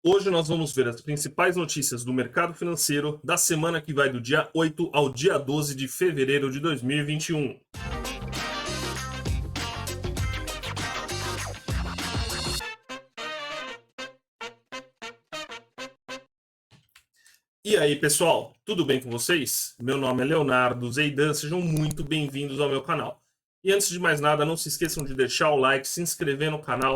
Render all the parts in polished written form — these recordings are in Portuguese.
Hoje nós vamos ver as principais notícias do mercado financeiro da semana que vai do dia 8 ao dia 12 de fevereiro de 2021. E aí, pessoal, tudo bem com vocês? Meu nome é Leonardo Zeidan, sejam muito bem-vindos ao meu canal. E antes de mais nada, não se esqueçam de deixar o like, se inscrever no canal.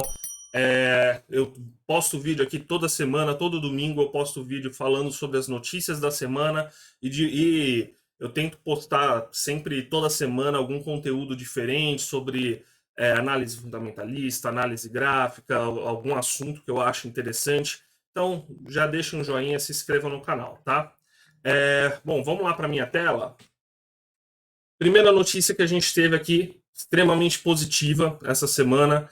Eu posto vídeo aqui toda semana, todo domingo eu posto vídeo falando sobre as notícias da semana e eu tento postar sempre, toda semana, algum conteúdo diferente sobre análise fundamentalista, análise gráfica, algum assunto que eu acho interessante. Então, já deixa um joinha, se inscreva no canal, tá? Bom, vamos lá para minha tela. Primeira notícia que a gente teve aqui, extremamente positiva essa semana,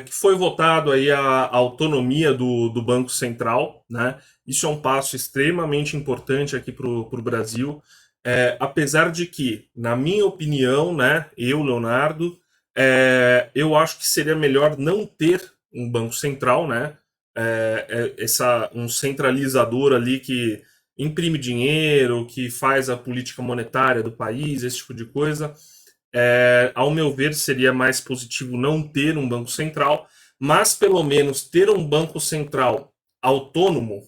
que foi votado aí a autonomia do Banco Central, né? Isso é um passo extremamente importante aqui para o Brasil, apesar de que, na minha opinião, né, eu, Leonardo, eu acho que seria melhor não ter um Banco Central, né? Um centralizador ali que imprime dinheiro, que faz a política monetária do país, esse tipo de coisa. Ao meu ver, seria mais positivo não ter um banco central, mas pelo menos ter um banco central autônomo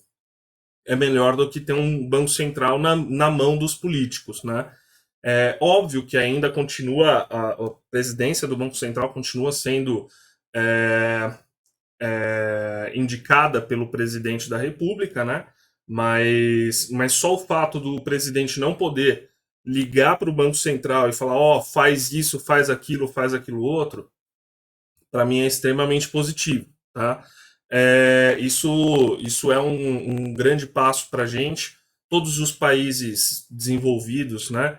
é melhor do que ter um banco central na mão dos políticos, né? É óbvio que ainda continua, a presidência do Banco Central continua sendo indicada pelo presidente da República, né? Mas só o fato do presidente não poder ligar para o Banco Central e falar, ó, faz isso, faz aquilo outro, para mim é extremamente positivo, tá? Isso é um grande passo para a gente. Todos os países desenvolvidos, né,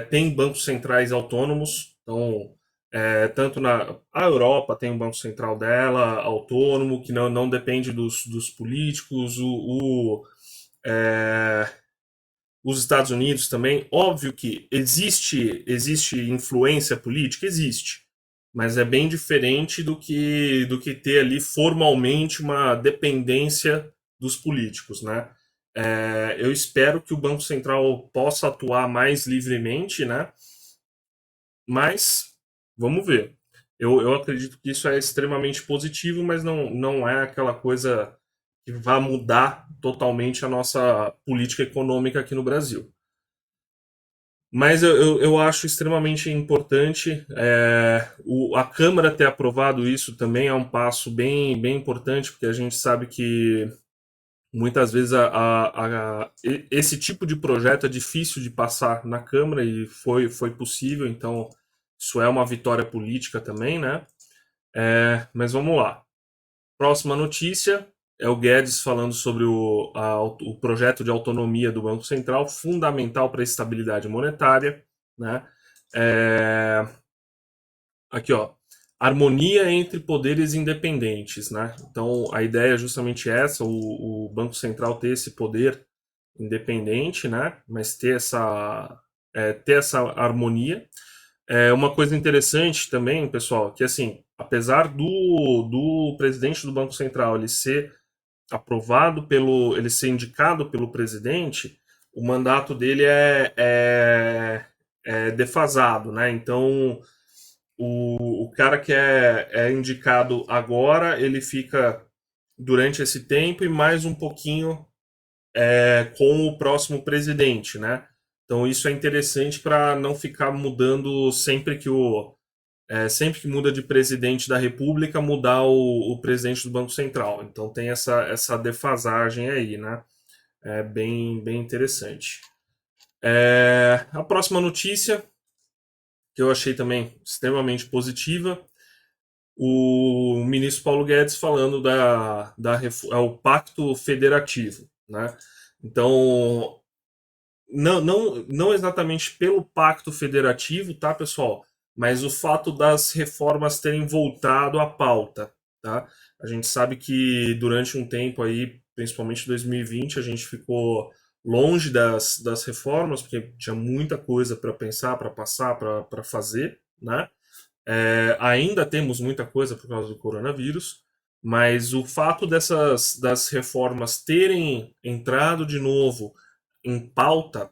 têm bancos centrais autônomos, então tanto a Europa tem um banco central dela, autônomo, que não depende dos políticos, é, os Estados Unidos também. Óbvio que existe influência política, existe, mas é bem diferente do que ter ali formalmente uma dependência dos políticos, né? Eu espero que o Banco Central possa atuar mais livremente, né? Mas vamos ver. Eu acredito que isso é extremamente positivo, mas não é aquela coisa que vai mudar totalmente a nossa política econômica aqui no Brasil. Mas eu acho extremamente importante a Câmara ter aprovado isso também é um passo bem importante, porque a gente sabe que muitas vezes esse tipo de projeto é difícil de passar na Câmara e foi possível, então isso é uma vitória política também, né? Mas vamos lá. Próxima notícia é o Guedes falando sobre o projeto de autonomia do Banco Central, fundamental para a estabilidade monetária, né? É, Aqui, ó, harmonia entre poderes independentes, né? Então, a ideia é justamente essa, o Banco Central ter esse poder independente, né? Mas ter essa harmonia. Uma coisa interessante também, pessoal, que assim, apesar do presidente do Banco Central ele ser ele ser indicado pelo presidente, o mandato dele é defasado, né? Então, o cara que é indicado agora, ele fica durante esse tempo e mais um pouquinho com o próximo presidente, né? Então isso é interessante para não ficar mudando sempre que muda de presidente da República, mudar o presidente do Banco Central. Então tem essa defasagem aí, né? É bem interessante. A próxima notícia, que eu achei também extremamente positiva, o ministro Paulo Guedes falando o Pacto Federativo, né? Então, não exatamente pelo Pacto Federativo, tá, pessoal? Mas o fato das reformas terem voltado à pauta, tá? A gente sabe que durante um tempo aí, principalmente 2020, a gente ficou longe das reformas, porque tinha muita coisa para pensar, para passar, para fazer, né? Ainda temos muita coisa por causa do coronavírus, mas o fato das reformas terem entrado de novo em pauta,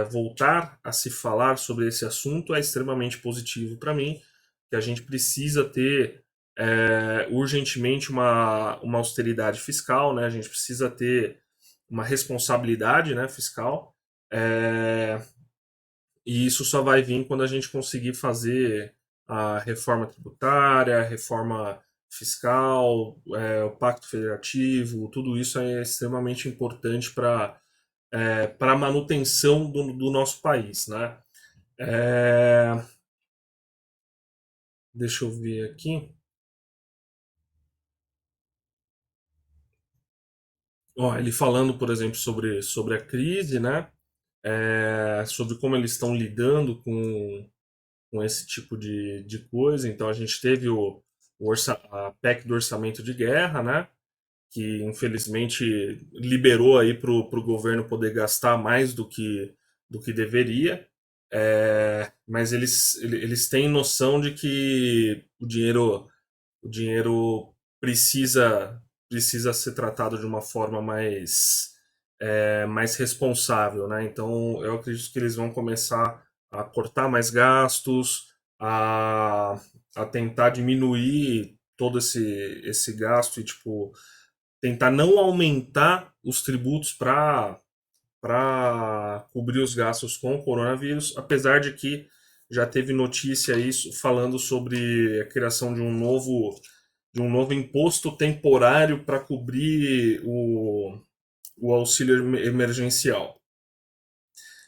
voltar a se falar sobre esse assunto é extremamente positivo para mim, que a gente precisa ter urgentemente uma austeridade fiscal, né? A gente precisa ter uma responsabilidade, né, fiscal, é, e isso só vai vir quando a gente conseguir fazer a reforma tributária, a reforma fiscal, o pacto federativo, tudo isso é extremamente importante para a manutenção do nosso país, né? É, deixa eu ver aqui. Ó, ele falando, por exemplo, sobre a crise, né? Sobre como eles estão lidando com esse tipo de coisa. Então a gente teve a PEC do orçamento de guerra, né? Que infelizmente liberou aí para o governo poder gastar mais do que deveria. Mas eles têm noção de que o dinheiro precisa ser tratado de uma forma mais responsável, né? Então, eu acredito que eles vão começar a cortar mais gastos, a, a tentar diminuir todo esse gasto e, tipo, tentar não aumentar os tributos para cobrir os gastos com o coronavírus, apesar de que já teve notícia isso falando sobre a criação de um novo imposto temporário para cobrir o auxílio emergencial.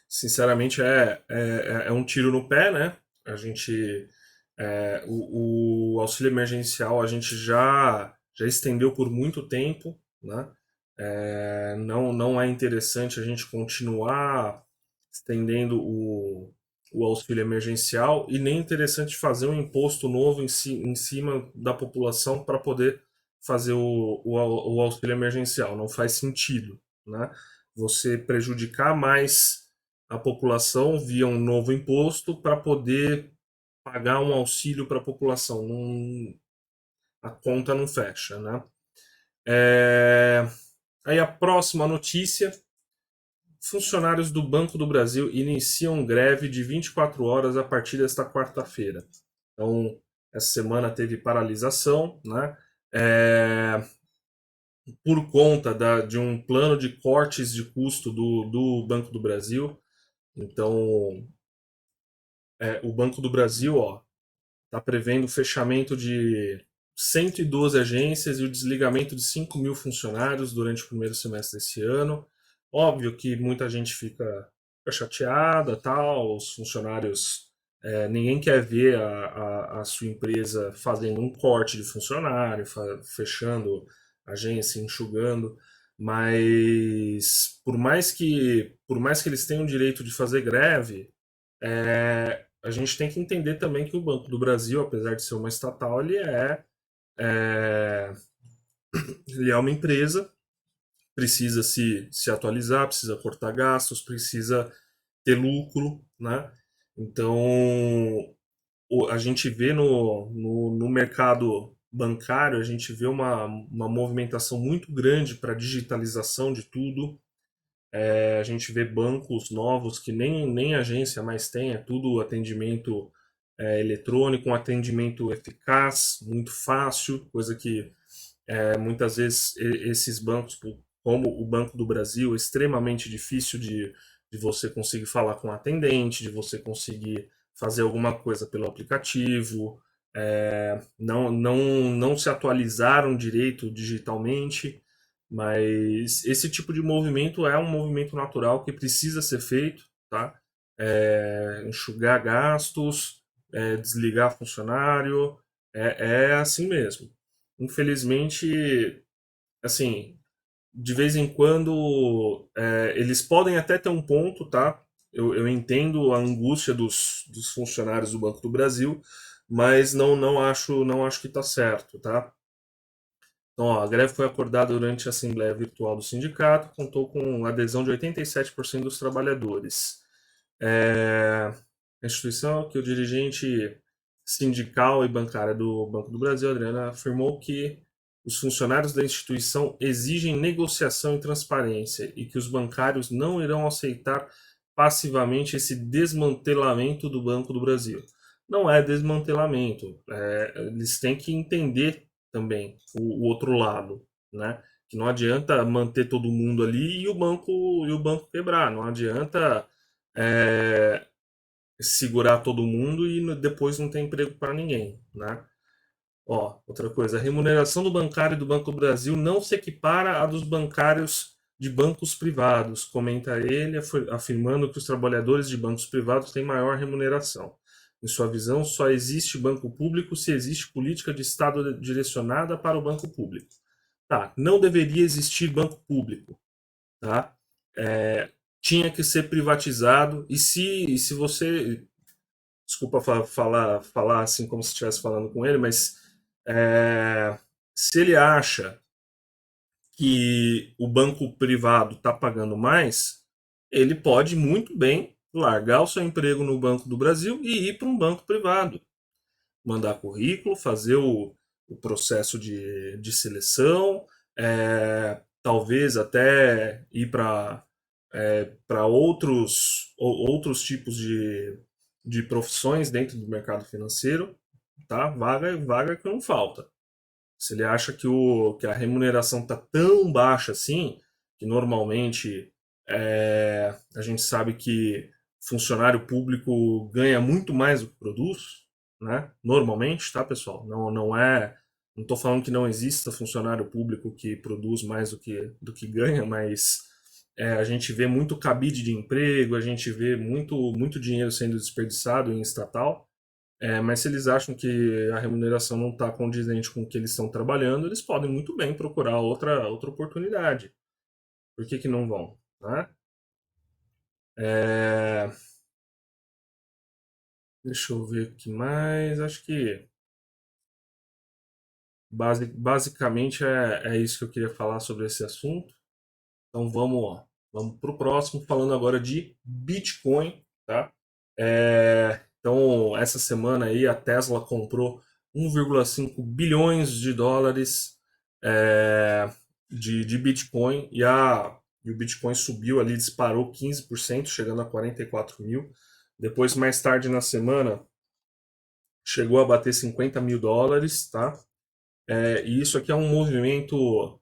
Sinceramente, é um tiro no pé, né? A gente. O auxílio emergencial a gente já estendeu por muito tempo, né? Não é interessante a gente continuar estendendo o auxílio emergencial e nem interessante fazer um imposto novo em cima da população para poder fazer o auxílio emergencial. Não faz sentido, né? Você prejudicar mais a população via um novo imposto para poder pagar um auxílio para a população. Não, a conta não fecha, né? É, Aí a próxima notícia: funcionários do Banco do Brasil iniciam greve de 24 horas a partir desta quarta-feira. Então, essa semana teve paralisação, né? É, por conta de um plano de cortes de custo do Banco do Brasil. Então, o Banco do Brasil, ó, está prevendo o fechamento de 112 agências e o desligamento de 5 mil funcionários durante o primeiro semestre desse ano. Óbvio que muita gente fica chateada, tal, os funcionários. Ninguém quer ver a sua empresa fazendo um corte de funcionário, fechando agência, enxugando, mas por mais que eles tenham o direito de fazer greve, a gente tem que entender também que o Banco do Brasil, apesar de ser uma estatal, é, ele é uma empresa, precisa se atualizar, precisa cortar gastos, precisa ter lucro, né? Então, a gente vê no mercado bancário, a gente vê uma movimentação muito grande para a digitalização de tudo. A gente vê bancos novos que nem agência mais tem, é tudo atendimento eletrônico, um atendimento eficaz, muito fácil, coisa que muitas vezes esses bancos, como o Banco do Brasil, é extremamente difícil de você conseguir falar com o atendente, de você conseguir fazer alguma coisa pelo aplicativo, não se atualizaram direito digitalmente, mas esse tipo de movimento é um movimento natural que precisa ser feito, tá? Enxugar gastos, desligar funcionário, é assim mesmo. Infelizmente, assim, de vez em quando eles podem até ter um ponto, tá? Eu entendo a angústia dos funcionários do Banco do Brasil, mas não acho que está certo, tá? Então, ó, a greve foi acordada durante a Assembleia Virtual do Sindicato, contou com adesão de 87% dos trabalhadores. A instituição que o dirigente sindical e bancária do Banco do Brasil, Adriana, afirmou que os funcionários da instituição exigem negociação e transparência e que os bancários não irão aceitar passivamente esse desmantelamento do Banco do Brasil. Não é desmantelamento, eles têm que entender também o outro lado, né? Que não adianta manter todo mundo ali e o banco quebrar, não adianta é, segurar todo mundo e depois não ter emprego para ninguém, né? Ó, outra coisa, a remuneração do bancário do Banco do Brasil não se equipara à dos bancários de bancos privados, comenta ele, afirmando que os trabalhadores de bancos privados têm maior remuneração. Em sua visão, só existe banco público se existe política de Estado direcionada para o banco público. Tá, não deveria existir banco público, tá? É, tinha que ser privatizado, e se você, desculpa falar assim como se estivesse falando com ele, mas se ele acha que o banco privado está pagando mais, ele pode muito bem largar o seu emprego no Banco do Brasil e ir para um banco privado, mandar currículo, fazer o processo de seleção, talvez até ir para outros tipos de profissões dentro do mercado financeiro, tá? Vaga que não falta. Se ele acha que a remuneração está tão baixa assim, que normalmente a gente sabe que funcionário público ganha muito mais do que produz, né? Normalmente, tá, pessoal? Não é. Não estou falando que não exista funcionário público que produz mais do que ganha, mas a gente vê muito cabide de emprego, a gente vê muito dinheiro sendo desperdiçado em estatal. Mas se eles acham que a remuneração não está condizente com o que eles estão trabalhando, eles podem muito bem procurar outra oportunidade. Por que não vão? Né? É, deixa eu ver o que mais. Acho que basicamente é isso que eu queria falar sobre esse assunto. Então vamos para o próximo, falando agora de Bitcoin. Tá? Então, essa semana aí a Tesla comprou 1,5 bilhões de dólares de Bitcoin e o Bitcoin subiu ali, disparou 15%, chegando a 44 mil. Depois, mais tarde na semana, chegou a bater 50 mil dólares, tá? E isso aqui é um movimento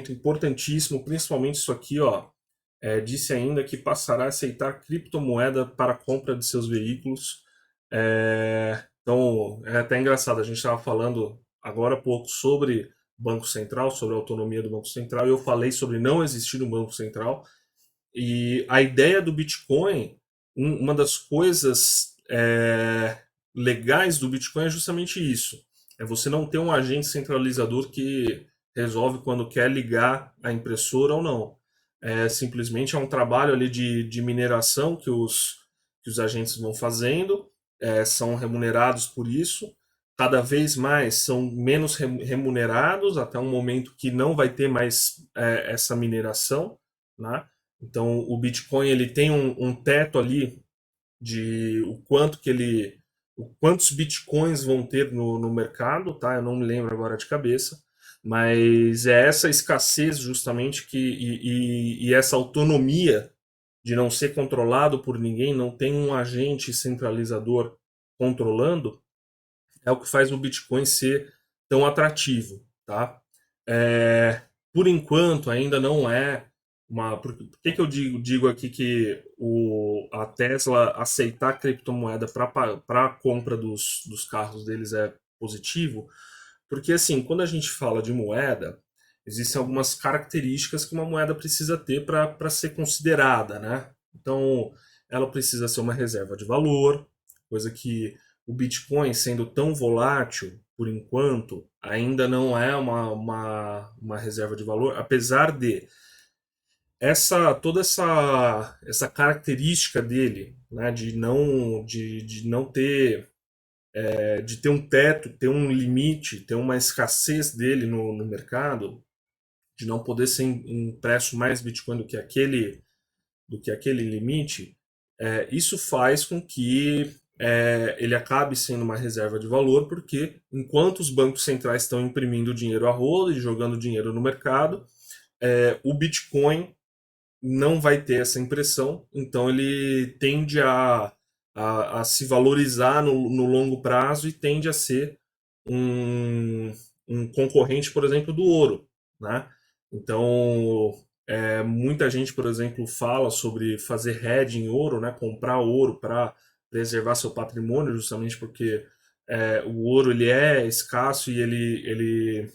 importantíssimo, principalmente isso aqui, ó. Disse ainda que passará a aceitar criptomoeda para a compra de seus veículos. Então, é até engraçado, a gente estava falando agora há pouco sobre Banco Central, sobre a autonomia do Banco Central, e eu falei sobre não existir um Banco Central. E a ideia do Bitcoin, uma das coisas legais do Bitcoin é justamente isso. É você não ter um agente centralizador que resolve quando quer ligar a impressora ou não. Simplesmente é um trabalho ali de mineração que os agentes vão fazendo, são remunerados por isso. Cada vez mais são menos remunerados, até um momento que não vai ter mais essa mineração, né? Então, o Bitcoin ele tem um teto ali de quantos Bitcoins vão ter no mercado, tá? Eu não me lembro agora de cabeça, mas é essa escassez justamente e essa autonomia de não ser controlado por ninguém, não tem um agente centralizador controlando, é o que faz o Bitcoin ser tão atrativo, tá? Por enquanto ainda não é uma. Por que eu digo aqui que a Tesla aceitar criptomoeda para a compra dos carros deles é positivo? Porque assim, quando a gente fala de moeda, existem algumas características que uma moeda precisa ter para ser considerada, né? Então, ela precisa ser uma reserva de valor, coisa que o Bitcoin, sendo tão volátil por enquanto, ainda não é uma reserva de valor, apesar de toda essa característica dele, né, de não ter de ter um teto, ter um limite, ter uma escassez dele no mercado, de não poder ser impresso mais Bitcoin do que aquele limite, isso faz com que ele acabe sendo uma reserva de valor, porque enquanto os bancos centrais estão imprimindo dinheiro a rodo e jogando dinheiro no mercado, o Bitcoin não vai ter essa impressão, então ele tende a se valorizar no longo prazo e tende a ser um, um concorrente, por exemplo, do ouro, né? Então, muita gente, por exemplo, fala sobre fazer hedge em ouro, né? Comprar ouro para preservar seu patrimônio, justamente porque o ouro ele é escasso e ele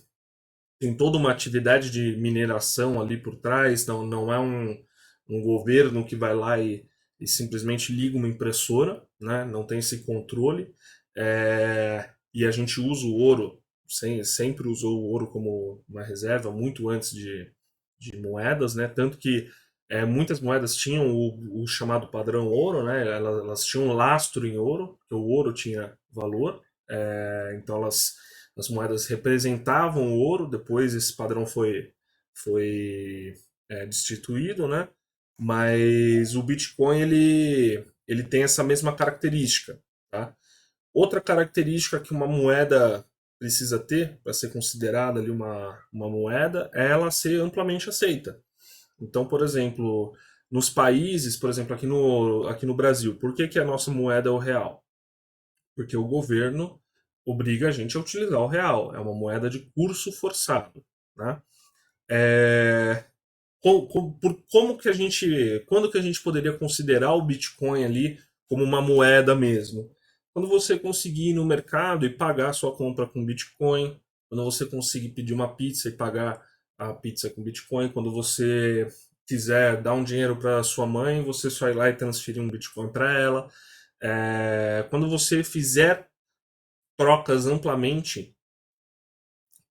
tem toda uma atividade de mineração ali por trás, não é um governo que vai lá e simplesmente liga uma impressora, né? Não tem esse controle. E a gente usa o ouro, sempre usou o ouro como uma reserva, muito antes de moedas, né? Tanto que muitas moedas tinham o chamado padrão ouro, né? Elas tinham um lastro em ouro, porque o ouro tinha valor. Então as moedas representavam o ouro, depois esse padrão foi destituído, né? Mas o Bitcoin ele tem essa mesma característica, tá? Outra característica que uma moeda precisa ter para ser considerada ali uma moeda é ela ser amplamente aceita. Então, por exemplo, nos países, por exemplo, aqui no Brasil, por que a nossa moeda é o real? Porque o governo obriga a gente a utilizar o real. É uma moeda de curso forçado, né? É, como que a gente, quando que a gente poderia considerar o Bitcoin ali como uma moeda mesmo? Quando você conseguir ir no mercado e pagar a sua compra com Bitcoin, quando você conseguir pedir uma pizza e pagar a pizza com Bitcoin, quando você quiser dar um dinheiro para sua mãe, você só ir lá e transferir um Bitcoin para ela. Quando você fizer trocas amplamente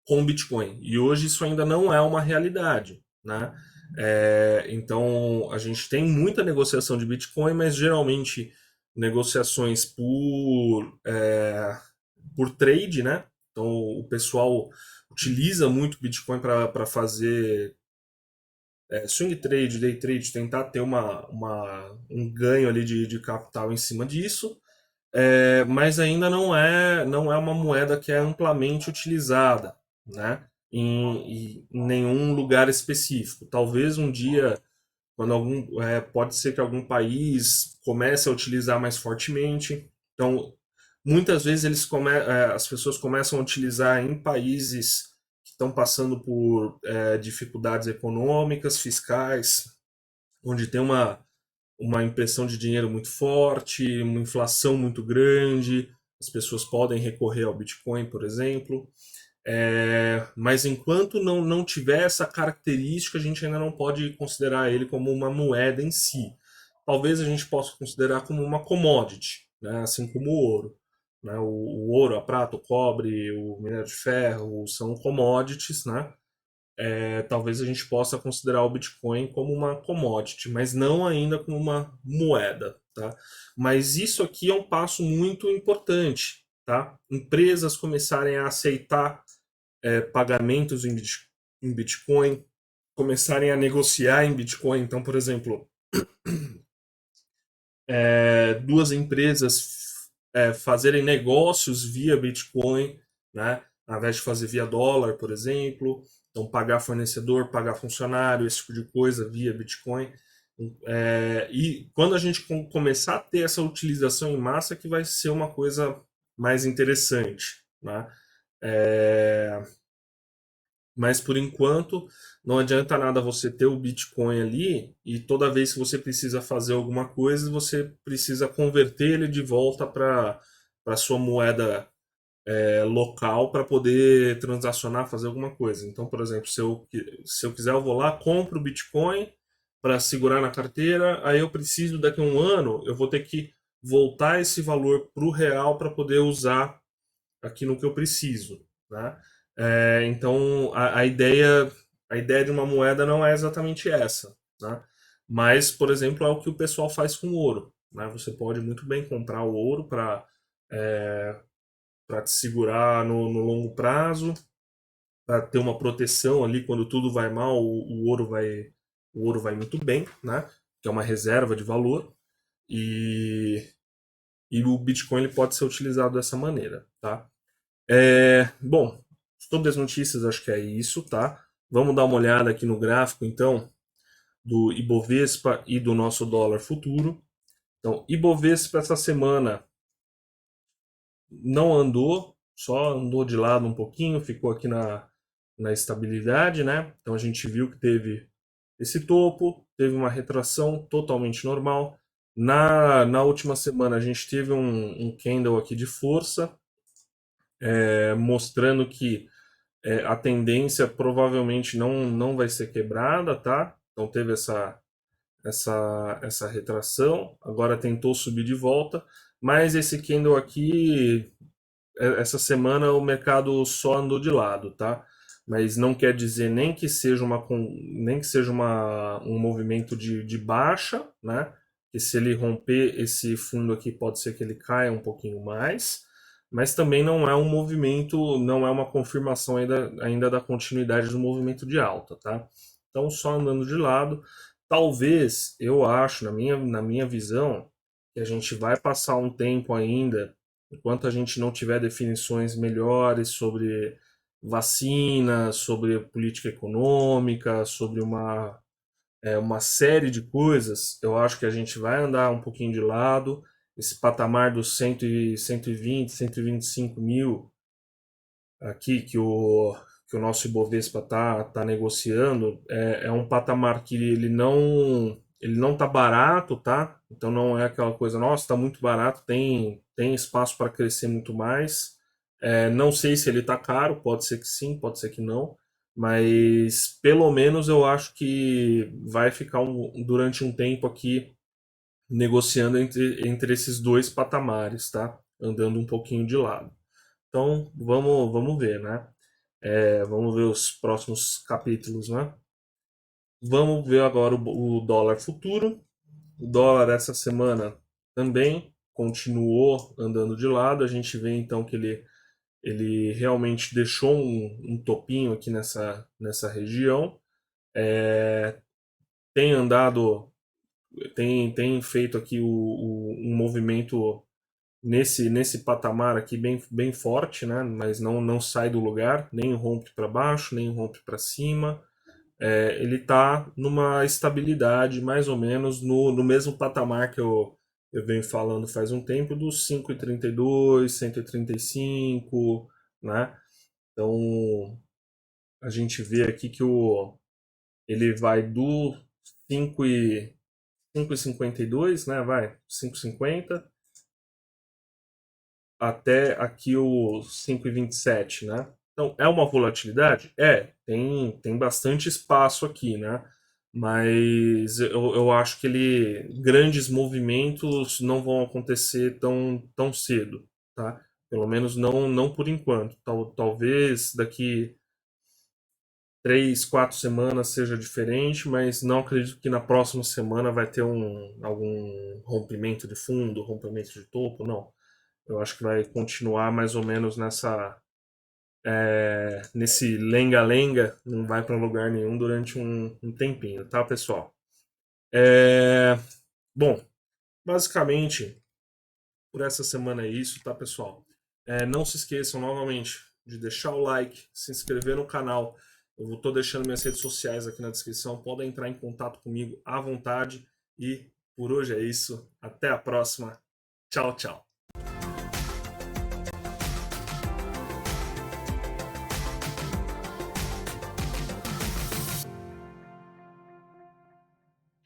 com Bitcoin. E hoje isso ainda não é uma realidade, né? Então a gente tem muita negociação de Bitcoin, mas geralmente negociações por trade, né? Então o pessoal utiliza muito Bitcoin para fazer swing trade, day trade, tentar ter um ganho ali de capital em cima disso. Mas ainda não é uma moeda que é amplamente utilizada, né? Em nenhum lugar específico. Talvez um dia, quando pode ser que algum país comece a utilizar mais fortemente. Então, muitas vezes as pessoas começam a utilizar em países que estão passando por dificuldades econômicas, fiscais, onde tem uma impressão de dinheiro muito forte, uma inflação muito grande, as pessoas podem recorrer ao Bitcoin, por exemplo. Mas enquanto não tiver essa característica, a gente ainda não pode considerar ele como uma moeda em si. Talvez a gente possa considerar como uma commodity, né? Assim como o ouro. Né? O ouro, a prata, o cobre, o minério de ferro são commodities, né? Talvez a gente possa considerar o Bitcoin como uma commodity, mas não ainda como uma moeda, tá? Mas isso aqui é um passo muito importante, tá? Empresas começarem a aceitar pagamentos em Bitcoin, começarem a negociar em Bitcoin. Então, por exemplo, duas empresas fazerem negócios via Bitcoin, né? Ao invés de fazer via dólar, por exemplo. Então, pagar fornecedor, pagar funcionário, esse tipo de coisa via Bitcoin. E quando a gente começar a ter essa utilização em massa, que vai ser uma coisa mais interessante, né? É, mas por enquanto, não adianta nada você ter o Bitcoin ali e toda vez que você precisa fazer alguma coisa, você precisa converter ele de volta para sua moeda local para poder transacionar, fazer alguma coisa. Então, por exemplo, se eu quiser, eu vou lá, compro o Bitcoin para segurar na carteira, aí eu preciso daqui a um ano, eu vou ter que voltar esse valor para o real para poder usar aqui no que eu preciso, né? Então a ideia de uma moeda não é exatamente essa, né? Mas, por exemplo, é o que o pessoal faz com ouro, né? Você pode muito bem comprar o ouro para te segurar no longo prazo, para ter uma proteção ali quando tudo vai mal, o ouro vai muito bem, né? Que é uma reserva de valor. E e o Bitcoin ele pode ser utilizado dessa maneira, tá? Bom, sobre as notícias acho que é isso, tá? Vamos dar uma olhada aqui no gráfico, então, do Ibovespa e do nosso dólar futuro. Então, Ibovespa essa semana não andou, só andou de lado um pouquinho, ficou aqui na estabilidade, né? Então a gente viu que teve esse topo, teve uma retração totalmente normal. Na última semana a gente teve um candle aqui de força, mostrando que a tendência provavelmente não vai ser quebrada, tá? Então teve essa retração, agora tentou subir de volta, mas esse candle aqui, essa semana o mercado só andou de lado, tá? Mas não quer dizer nem que seja um movimento de baixa, né? Que se ele romper esse fundo aqui, pode ser que ele caia um pouquinho mais, mas também não é um movimento, não é uma confirmação ainda da continuidade do movimento de alta, tá? Então só andando de lado. Talvez, eu acho, na minha visão, que a gente vai passar um tempo ainda, enquanto a gente não tiver definições melhores sobre vacina, sobre política econômica, sobre uma série de coisas, eu acho que a gente vai andar um pouquinho de lado. Esse patamar dos 120, 125 mil aqui que o nosso Ibovespa tá negociando é um patamar que ele não tá barato, tá? Então não é aquela coisa, nossa, tá muito barato, tem espaço para crescer muito mais. Não sei se ele tá caro, pode ser que sim, pode ser que não, mas pelo menos eu acho que vai ficar durante um tempo aqui negociando entre esses dois patamares, tá? Andando um pouquinho de lado. Então vamos ver, né? Vamos ver os próximos capítulos, né? Vamos ver agora o dólar futuro. O dólar essa semana também continuou andando de lado. A gente vê então que ele realmente deixou um topinho aqui nessa região. Tem andado, tem feito aqui um movimento nesse patamar aqui bem forte, né? Mas não sai do lugar, nem rompe para baixo, nem rompe para cima. Ele está numa estabilidade mais ou menos no mesmo patamar que eu venho falando faz um tempo, dos 5,32, 135, né? Então a gente vê aqui que ele vai do 5 e 5,52, né? Vai 5,50 até aqui o 5,27, né? Então, é uma volatilidade? Tem bastante espaço aqui, né? Mas eu acho que grandes movimentos não vão acontecer tão cedo, tá? Pelo menos não por enquanto. Talvez daqui 3, 4 semanas seja diferente, mas não acredito que na próxima semana vai ter algum rompimento de fundo, rompimento de topo, não. Eu acho que vai continuar mais ou menos nesse lenga-lenga, não vai para lugar nenhum durante um tempinho, tá, pessoal? É, Bom, basicamente, por essa semana é isso, tá, pessoal? Não se esqueçam novamente de deixar o like, se inscrever no canal. Eu estou deixando minhas redes sociais aqui na descrição. Podem entrar em contato comigo à vontade. E por hoje é isso. Até a próxima. Tchau, tchau.